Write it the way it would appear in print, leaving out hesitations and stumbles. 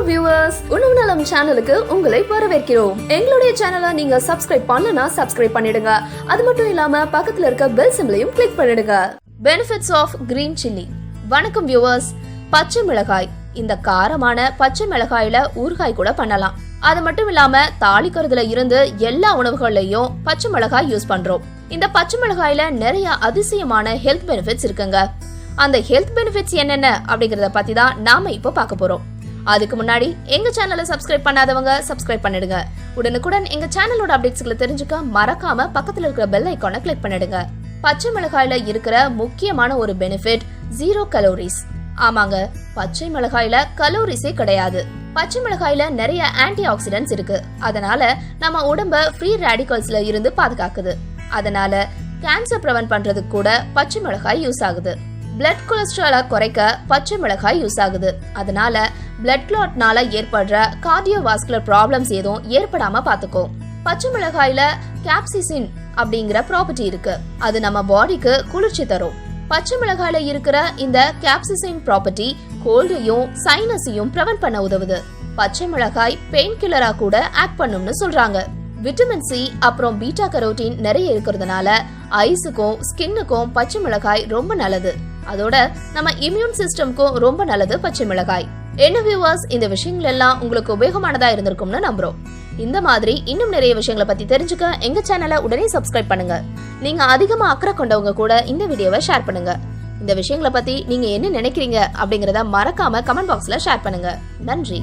Viewers, உணவு நலம் சேனலுக்கு உங்களை வரவேற்கிறோம். எங்களுடைய சேனலை நீங்க சப்ஸ்கிரைப் பண்ணலனா சப்ஸ்கிரைப் பண்ணிடுங்க. அது மட்டும் இல்லாம பக்கத்துல இருக்க பெல் சிம்பலையும் கிளிக் பண்ணிடுங்க. Benefits of green chilli. வணக்கம் வியூவர்ஸ். பச்சை மிளகாய். இந்த காரமான பச்சை மிளகாயில ஊறுகாய் கூட பண்ணலாம். அது மட்டும் இல்லாம தாளிக்கிறதுல இருந்து எல்லா உணவுகள்லயும் பச்சை மிளகாய் யூஸ் பண்றோம். இந்த பச்சை மிளகாயில நிறைய அதிசயமான ஹெல்த் பெனிஃபிட்ஸ் இருக்குங்க. அந்த ஹெல்த் பெனிஃபிட்ஸ் என்னென்ன அப்படிங்கறத பத்தி தான் நாம இப்போ பார்க்க போறோம். அதுக்கு முன்னாடி எங்க சேனலை சப்ஸ்கிரைப் பண்ணாதவங்க சப்ஸ்கிரைப் பண்ணிடுங்க. உடனுக்குடன் எங்க சேனலோட அப்டேட்ஸ்களை தெரிஞ்சுக்க மறக்காம பக்கத்துல இருக்கிற பெல் ஐகானை கிளிக் பண்ணிடுங்க. பச்சை மிளகாயில இருக்கிற முக்கியமான ஒரு பெனிஃபிட் 0 கலோரிஸ். ஆமாங்க, பச்சை மிளகாயில கலோரிஸே கிடையாது. பச்சை மிளகாயில நிறைய ஆன்டி ஆக்சிடென்ட்ஸ் இருக்கு. அதனால நம்ம உடம்ப ஃப்ரீ ரேடிகல்ஸ்ல இருந்து பாதுகாக்குது. அதனால கேன்சர் பிரிவென்ட் பண்றதுக்கு கூட பச்சை மிளகாய் யூஸ் ஆகுது. பிளட் கொலஸ்ட்ராலை குறைக்க பச்சை மிளகாய் யூஸ் ஆகுது. அதனால பிளட் கிளாட்னால ஏற்படுற கார்டியோவாஸ்குலர் ப்ராப்ளம்ஸ் எதுவும் ஏற்படாம பாத்துக்கும். பச்சை மிளகாயில கேப்சிசின் அப்படிங்கிற ப்ராப்பர்ட்டி இருக்கு. அது நம்ம பாடிக்கு குளிர்ச்சி தரும். பச்சை மிளகாயில இருக்கிற இந்த கேப்சிசின் ப்ராப்பர்ட்டி கோல்டையும் சைனஸையும் பிரிவென்ட் பண்ண உதவுது. பச்சை மிளகாய் பெயின் கில்லரா கூட ஆக்ட் பண்ணும்னு சொல்றாங்க. விட்டமின் சி அப்புறம் பீட்டா கரோட்டின் நிறைய இருக்கிறதுனால ஐஸுக்கும் ஸ்கின்னுக்கும் பச்சை மிளகாய் ரொம்ப நல்லது. அதோட நம்ம இம்யூன் சிஸ்டம்க்கும் ரொம்ப நல்லது பச்சை மிளகாய். என்ன வியூவர்ஸ், இந்த விஷயங்கள் எல்லாம் உங்களுக்கு உபயோகமானதா இருந்திருக்கும்னு நம்புறோம். இந்த மாதிரி இன்னும் நிறைய விஷயங்களை பத்தி தெரிஞ்சுக்க எங்க சேனலை உடனே சப்ஸ்கிரைப் பண்ணுங்க. நீங்க அதிகமா அக்கறை கொண்டவங்க கூட இந்த வீடியோவை ஷேர் பண்ணுங்க. இந்த விஷயங்களை பத்தி நீங்க என்ன நினைக்கிறீங்க அப்படிங்கறத மறக்காம கமெண்ட் பாக்ஸ்ல ஷேர் பண்ணுங்க. நன்றி.